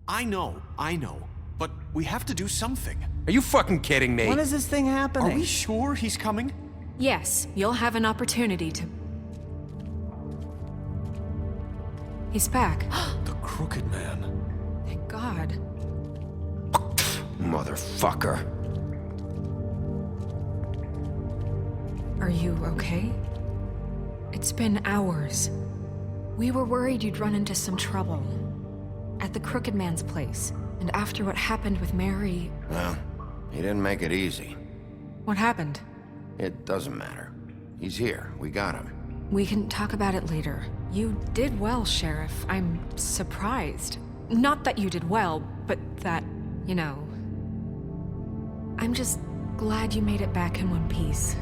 I know. But we have to do something. Are you fucking kidding me? When is this thing happening? Are we sure he's coming? Yes, you'll have an opportunity to... He's back. The Crooked Man. Thank God. Motherfucker. Are you okay? It's been hours. We were worried you'd run into some trouble. At the Crooked Man's place. And after what happened with Mary... Well, he didn't make it easy. What happened? It doesn't matter. He's here. We got him. We can talk about it later. You did well, Sheriff. I'm surprised. Not that you did well, but that, you know... I'm just glad you made it back in one piece.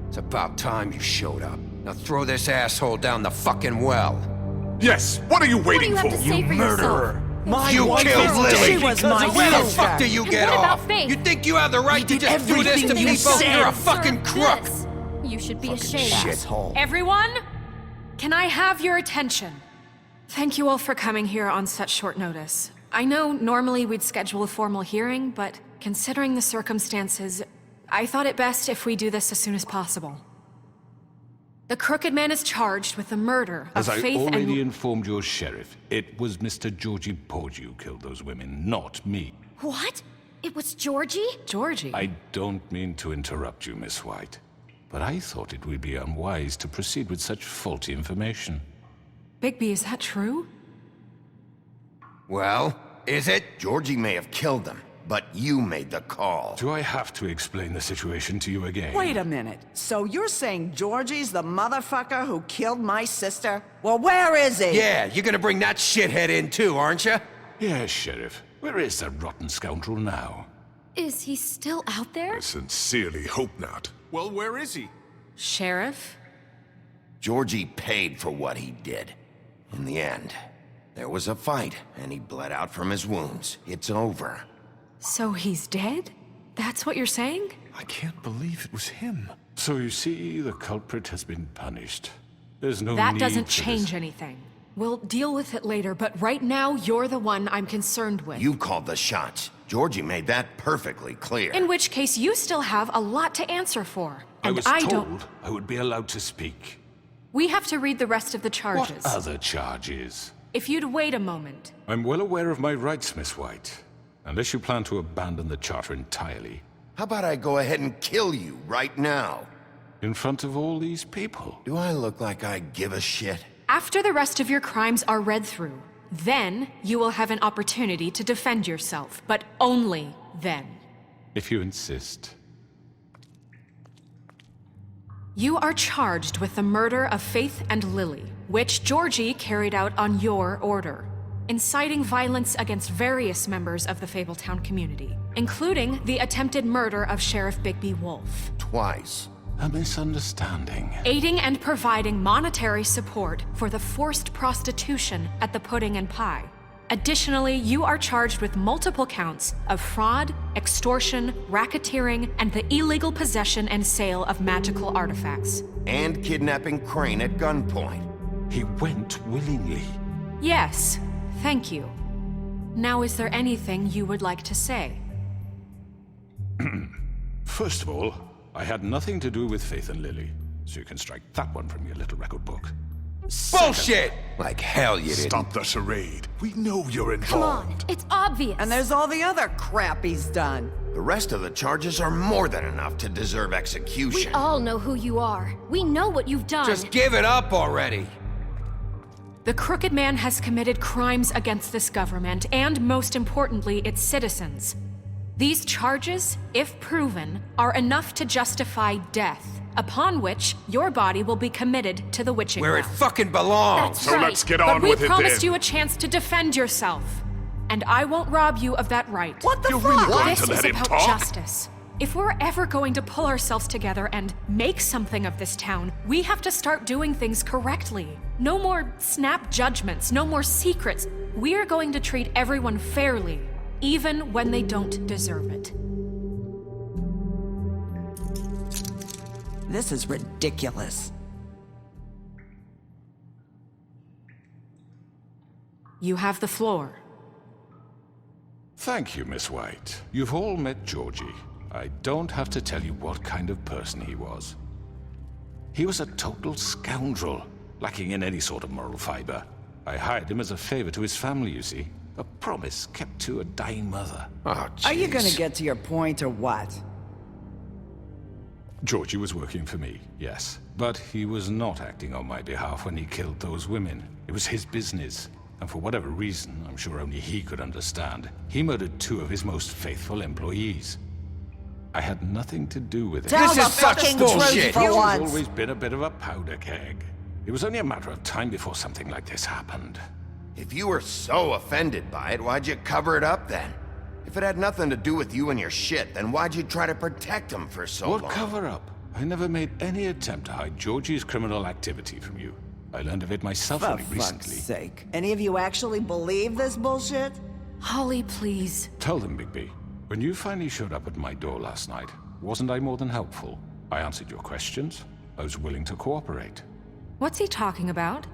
It's about time you showed up. Now throw this asshole down the fucking well. Yes, what are you waiting What do you have to say for murderer? yourself? You killed Lily! She was my Where the sister. fuck do you get what about off? Faith? You think you have the right to did just do this to everything you people? said. You're a fucking crook! This. You should be ashamed. Shithole. Everyone, can I have your attention? Thank you all for coming here on such short notice. I know normally we'd schedule a formal hearing, but considering the circumstances, I thought it best if we do this as soon as possible. The Crooked Man is charged with the murder of As I Faith already and... informed your sheriff, it was Mr. Georgie Porgy who killed those women, not me. What? It was Georgie? Georgie. I don't mean to interrupt you, Miss White, but I thought it would be unwise to proceed with such faulty information. Bigby, is that true? Well, is it? Georgie may have killed them, but you made the call. Do I have to explain the situation to you again? Wait a minute. So you're saying Georgie's the motherfucker who killed my sister? Well, where is he? Yeah, you're gonna bring that shithead in too, aren't you? Yes, Sheriff. Where is that rotten scoundrel now? Is he still out there? I sincerely hope not. Well, where is he? Sheriff? Georgie paid for what he did. In the end, there was a fight, and he bled out from his wounds. It's over. So he's dead? That's what you're saying? I can't believe it was him. So you see, the culprit has been punished. There's no That need doesn't for change this. anything. We'll deal with it later, but right now, you're the one I'm concerned with. You called the shots. Georgie made that perfectly clear. In which case, you still have a lot to answer for. I And was I told don't... I would be allowed to speak. We have to read the rest of the charges. What other charges? If you'd wait a moment. I'm well aware of my rights, Miss White. Unless you plan to abandon the charter entirely. How about I go ahead and kill you right now? In front of all these people. Do I look like I give a shit? After the rest of your crimes are read through, then you will have an opportunity to defend yourself, but only then. If you insist. You are charged with the murder of Faith and Lily, which Georgie carried out on your order, inciting violence against various members of the Fabletown community, including the attempted murder of Sheriff Bigby Wolf. Twice. A misunderstanding. Aiding and providing monetary support for the forced prostitution at the Pudding and Pie. Additionally, you are charged with multiple counts of fraud, extortion, racketeering, and the illegal possession and sale of magical artifacts. And kidnapping Crane at gunpoint. He went willingly. Yes, thank you. Now, is there anything you would like to say? First of all, I had nothing to do with Faith and Lily, so you can strike that one from your little record book. Bullshit! Like hell you didn't. Stop the charade. We know you're Come involved. on, it's obvious. And there's all the other crap he's done. The rest of the charges are more than enough to deserve We execution. all know who you are. We know what you've done. Just give it up already. The Crooked Man has committed crimes against this government and, most importantly, its citizens. These charges, if proven, are enough to justify death, upon which your body will be committed to the witching Where it well. fucking belongs. That's So right. let's get But on we with it promised then. you a chance to defend yourself, and I won't rob you of that right. What the You're fuck? really going This to is let him about talk? justice. If we're ever going to pull ourselves together and make something of this town, we have to start doing things correctly. No more snap judgments, no more secrets. We are going to treat everyone fairly, even when they don't deserve it. This is ridiculous. You have the floor. Thank you, Miss White. You've all met Georgie. I don't have to tell you what kind of person he was. He was a total scoundrel, lacking in any sort of moral fiber. I hired him as a favor to his family, you see. A promise kept to a dying mother. Oh, jeez. Are you gonna get to your point or what? Georgie was working for me, yes. But he was not acting on my behalf when he killed those women. It was his business. And for whatever reason, I'm sure only he could understand, he murdered 2 of his most faithful employees. I had nothing to do with it. Tell This the is such fucking bullshit. truth for He's once. always been a bit of a powder keg. It was only a matter of time before something like this happened. If you were so offended by it, why'd you cover it up then? If it had nothing to do with you and your shit, then why'd you try to protect him for so long? What cover-up? I never made any attempt to hide Georgie's criminal activity from you. I learned of it myself For only fuck's recently. sake. Any of you actually believe this bullshit? Holly, please. Tell them, Bigby. When you finally showed up at my door last night, wasn't I more than helpful? I answered your questions. I was willing to cooperate. What's he talking about?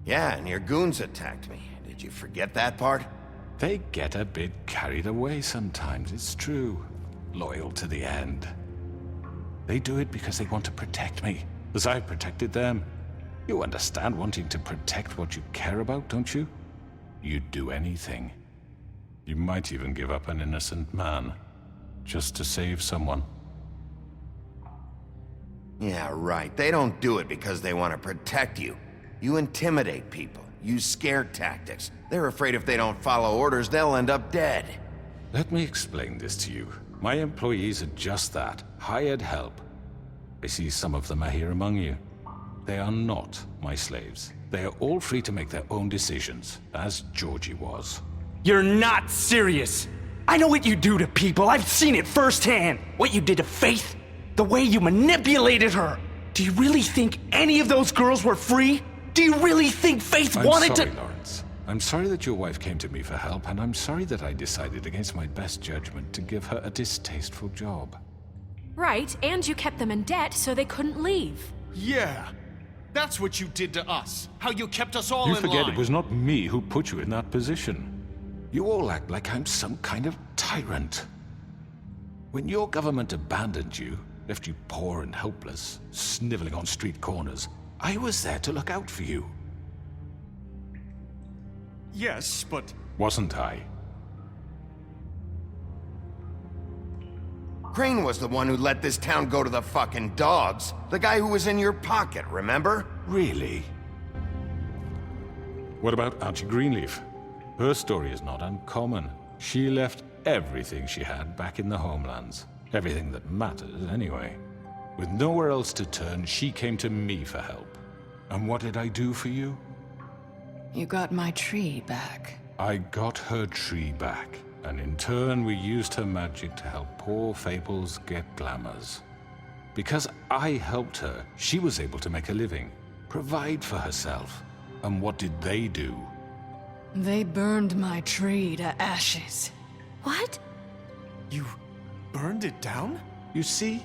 Yeah, and your goons attacked me. Did you forget that part? They get a bit carried away sometimes, it's true. Loyal to the end. They do it because they want to protect me, as I've protected them. You understand wanting to protect what you care about, don't you? You'd do anything. You might even give up an innocent man, just to save someone. Yeah, right. They don't do it because they want to protect you. You intimidate people, use scare tactics. They're afraid if they don't follow orders, they'll end up dead. Let me explain this to you. My employees are just that, hired help. I see some of them are here among you. They are not my slaves. They are all free to make their own decisions, as Georgie was. You're not serious. I know what you do to people. I've seen it firsthand. What you did to Faith, the way you manipulated her. Do you really think any of those girls were free? Do you really think Faith wanted I'm sorry, to— Lawrence. I'm sorry that your wife came to me for help, and I'm sorry that I decided against my best judgment to give her a distasteful job. Right, and you kept them in debt so they couldn't leave. Yeah. That's what you did to us. How you kept us all You in forget line. it was not me who put you in that position. You all act like I'm some kind of tyrant. When your government abandoned you, left you poor and helpless, sniveling on street corners, I was there to look out for you. Yes, but... Wasn't I? Crane was the one who let this town go to the fucking dogs. The guy who was in your pocket, remember? Really? What about Auntie Greenleaf? Her story is not uncommon. She left everything she had back in the homelands. Everything that mattered, anyway. With nowhere else to turn, she came to me for help. And what did I do for you? You got my tree back. I got her tree back, and in turn we used her magic to help poor Fables get glamours. Because I helped her, she was able to make a living, provide for herself. And what did they do? They burned my tree to ashes. What? You burned it down? You see?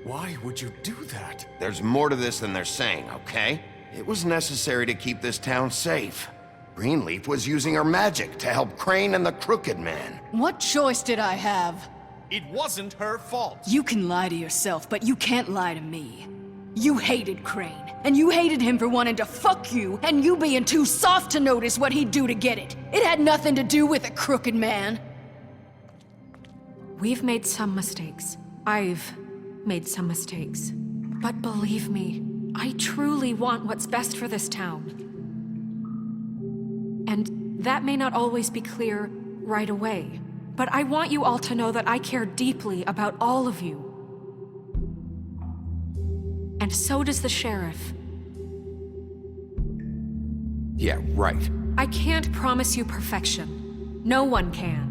Why would you do that? There's more to this than they're saying, okay? It was necessary to keep this town safe. Greenleaf was using her magic to help Crane and the Crooked Man. What choice did I have? It wasn't her fault. You can lie to yourself, but you can't lie to me. You hated Crane, and you hated him for wanting to fuck you, and you being too soft to notice what he'd do to get it. It had nothing to do with a crooked man. We've made some mistakes. I've made some mistakes. But believe me, I truly want what's best for this town. And that may not always be clear right away, but I want you all to know that I care deeply about all of you. And so does the sheriff. Yeah, right. I can't promise you perfection. No one can.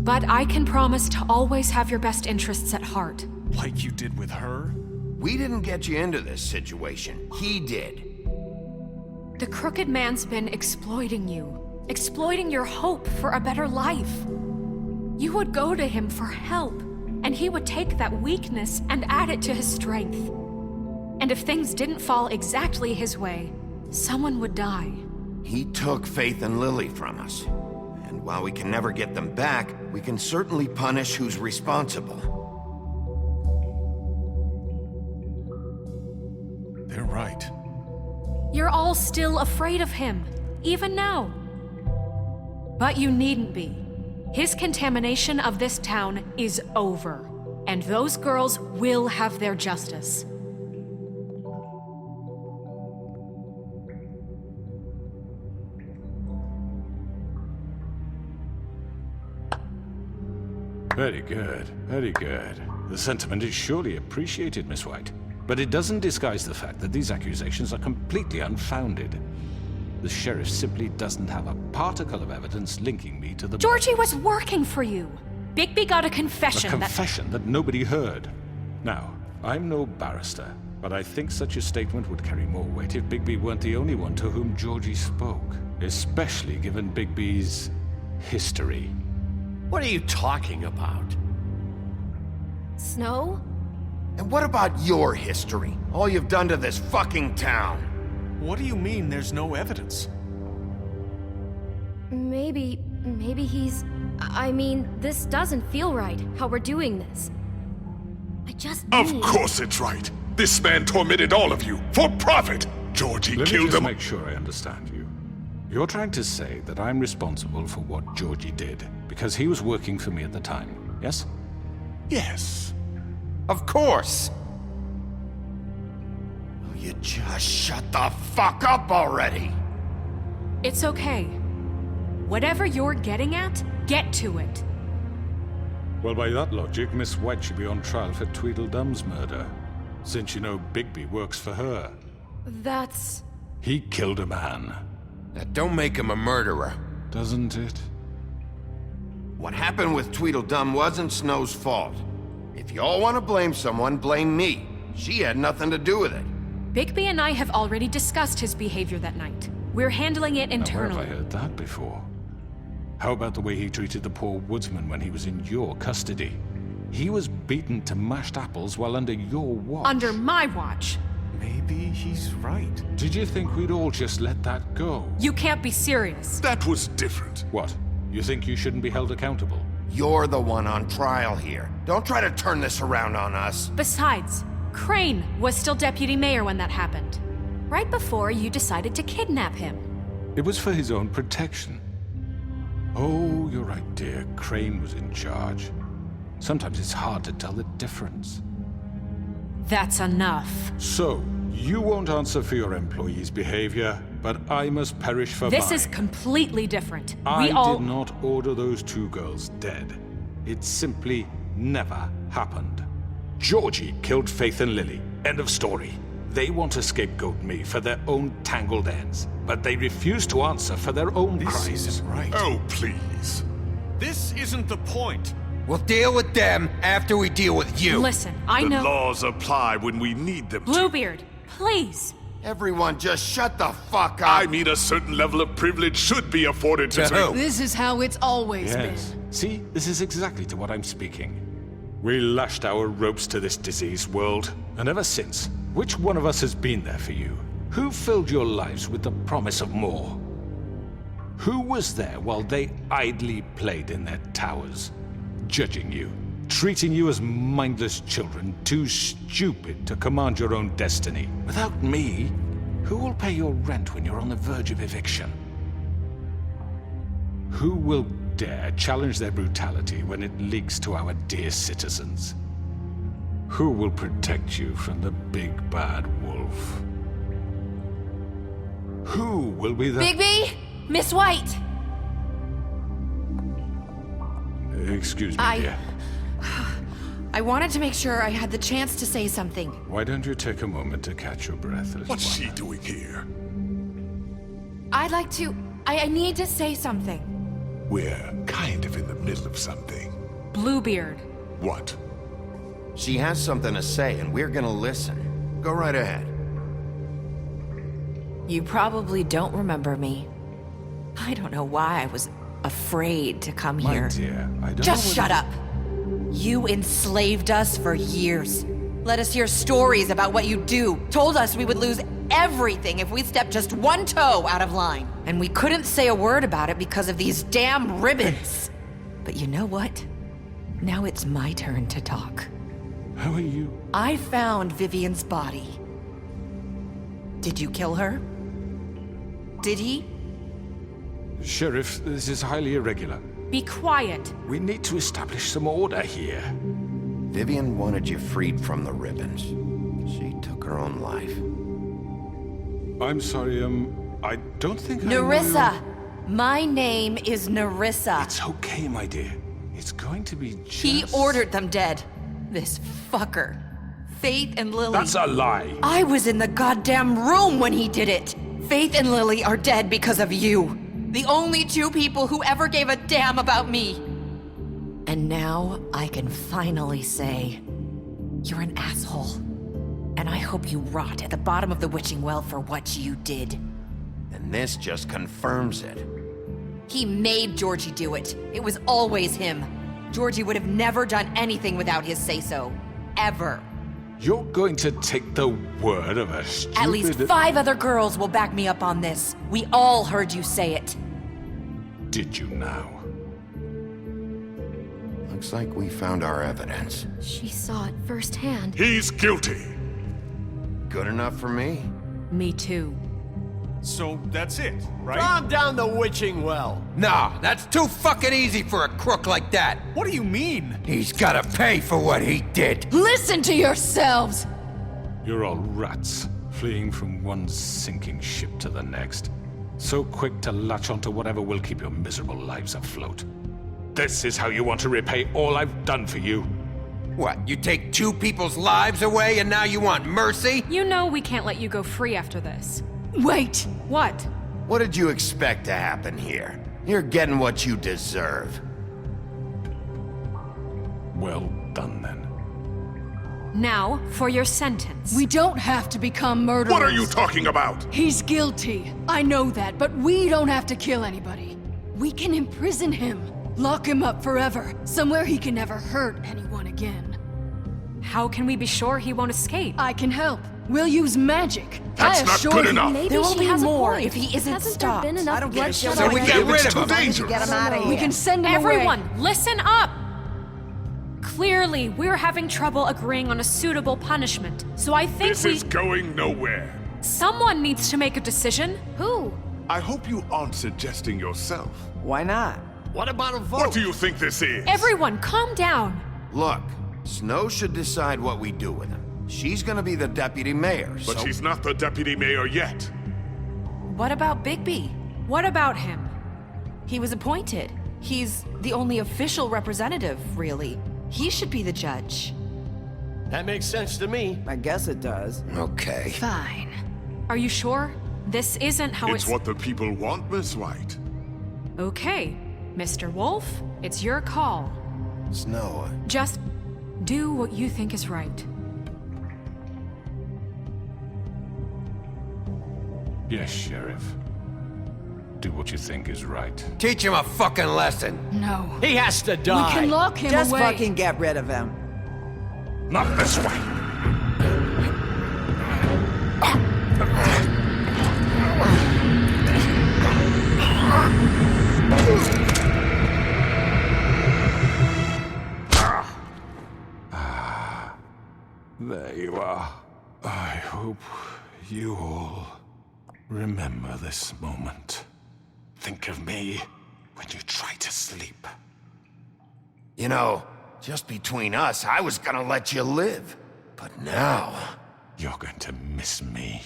But I can promise to always have your best interests at heart. Like you did with her? We didn't get you into this situation. He did. The Crooked Man's been exploiting you. Exploiting your hope for a better life. You would go to him for help, and he would take that weakness and add it to his strength. And if things didn't fall exactly his way, someone would die. He took Faith and Lily from us. And while we can never get them back, we can certainly punish who's responsible. They're right. You're all still afraid of him, even now. But you needn't be. His contamination of this town is over, and those girls will have their justice. Very good, very good. The sentiment is surely appreciated, Miss White. But it doesn't disguise the fact that these accusations are completely unfounded. The sheriff simply doesn't have a particle of evidence linking me to the... Georgie was working for you. Bigby got a confession A confession that nobody heard. Now, I'm no barrister, but I think such a statement would carry more weight if Bigby weren't the only one to whom Georgie spoke. Especially given Bigby's history. What are you talking about? Snow? And what about your history? All you've done to this fucking town? What do you mean there's no evidence? Maybe he's... I mean, this doesn't feel right, how we're doing this. I just Of need... course it's right. This man tormented all of you, for profit! Georgie Let me killed just them. make sure I understand you. You're trying to say that I'm responsible for what Georgie did, because he was working for me at the time, yes? Yes. Of course! Will you just shut the fuck up already? It's okay. Whatever you're getting at, get to it. Well, by that logic, Miss White should be on trial for Tweedledum's murder, since you know Bigby works for her. That's... He killed a man. That don't make him a murderer. Doesn't it? What happened with Tweedledum wasn't Snow's fault. If you all want to blame someone, blame me. She had nothing to do with it. Bigby and I have already discussed his behavior that night. We're handling it Now, where internally. have I heard that before? How about the way he treated the poor woodsman when he was in your custody? He was beaten to mashed apples while under your watch. Under my watch. Maybe he's right. Did you think we'd all just let that go? You can't be serious. That was different. What? You think you shouldn't be held accountable? You're the one on trial here. Don't try to turn this around on us. Besides, Crane was still deputy mayor when that happened. Right before you decided to kidnap him. It was for his own protection. Oh, you're right, dear. Crane was in charge. Sometimes it's hard to tell the difference. That's enough. So, you won't answer for your employees' behavior, but I must perish for This mine. is completely different. I We all... did not order those two girls dead. It simply never happened. Georgie killed Faith and Lily. End of story. They want to scapegoat me for their own tangled ends, but they refuse to answer for their own This crimes. isn't right. Oh, please. This isn't the point. We'll deal with them after we deal with you. Listen, I The know... laws apply when we need them to. Bluebeard, please. Everyone just shut the fuck up. I mean, a certain level of privilege should be afforded to... To who? This is how it's always Yes. been. See, this is exactly to what I'm speaking. We lashed our ropes to this diseased world, and ever since, which one of us has been there for you? Who filled your lives with the promise of more? Who was there while they idly played in their towers, judging you, treating you as mindless children, too stupid to command your own destiny? Without me, who will pay your rent when you're on the verge of eviction? Who will dare challenge their brutality when it leaks to our dear citizens? Who will protect you from the big bad wolf? Who will be the... Bigby? Miss White! Excuse me, dear. I wanted to make sure I had the chance to say something. Why don't you take a moment to catch your breath, little What's one? she doing here? I'd like to... I need to say something. We're kind of in the middle of something. Bluebeard. What? She has something to say, and we're gonna listen. Go right ahead. You probably don't remember me. I don't know why I was afraid to come My here. dear, I don't Just know shut up! You enslaved us for years. Let us hear stories about what you do. Told us we would lose everything if we stepped just one toe out of line. And we couldn't say a word about it because of these damn ribbons. But you know what? Now it's my turn to talk. How are you? I found Vivian's body. Did you kill her? Did he? Sheriff, this is highly irregular. Be quiet. We need to establish some order here. Vivian wanted you freed from the ribbons. She took her own life. I'm sorry, I don't think I know Nerissa! you. My name is Nerissa. It's okay, my dear. It's going to be just... He ordered them dead. This fucker. Faith and Lily... That's a lie! I was in the goddamn room when he did it! Faith and Lily are dead because of you. The only two people who ever gave a damn about me. And now I can finally say, you're an asshole. And I hope you rot at the bottom of the witching well for what you did. And this just confirms it. He made Georgie do it. It was always him. Georgie would have never done anything without his say-so. Ever. You're going to take the word of a stupid... At least 5 other girls will back me up on this. We all heard you say it. Did you now? Looks like we found our evidence. She saw it firsthand. He's guilty. Good enough for me? Me too. So that's it, right? Calm down the witching well. Nah, that's too fucking easy for a crook like that. What do you mean? He's gotta pay for what he did. Listen to yourselves! You're all rats, fleeing from one sinking ship to the next. So quick to latch onto whatever will keep your miserable lives afloat. This is how you want to repay all I've done for you? What, you take 2 people's lives away and now you want mercy? You know we can't let you go free after this. Wait! What? What did you expect to happen here? You're getting what you deserve. Well done, then. Now, for your sentence. We don't have to become murderers. What are you talking about? He's guilty. I know that, but we don't have to kill anybody. We can imprison him. Lock him up forever. Somewhere he can never hurt anyone again. How can we be sure he won't escape? I can help. We'll use magic. That's I not assure good you. enough. Maybe There will she be has more a point. if he isn't Hasn't stopped. there been enough I don't give a shit. bloodshed So we already? get rid of too him. dangerous. Get him out of here. We can send him Everyone, away. listen up! Clearly, we're having trouble agreeing on a suitable punishment, so I think This is going nowhere. someone needs to make a decision. Who? I hope you aren't suggesting yourself. Why not? What about a vote? What do you think this is? Everyone, calm down. Look, Snow should decide what we do with him. She's gonna be the deputy mayor, But so... she's not the deputy mayor yet. What about Bigby? What about him? He was appointed. He's the only official representative, really. He should be the judge. That makes sense to me. I guess it does. Okay. Fine. Are you sure? This isn't how It's what the people want, Miss White. Okay, Mr. Wolf, it's your call. Snow, Just do what you think is right. Yes, Sheriff. Do what you think is right. Teach him a fucking lesson. No. He has to We die. can lock him Just away. fucking get rid of him. Not this way! There you are. I hope you all remember this moment. Think of me when you try to sleep. you know, just between us, I was gonna let you live. But now... You're going to miss me.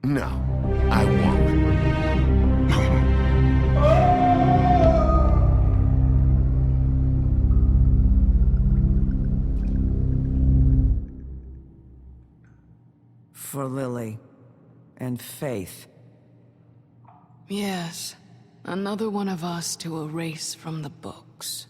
No, I won't. For Lily and Faith. Yes. Another one of us to erase from the books.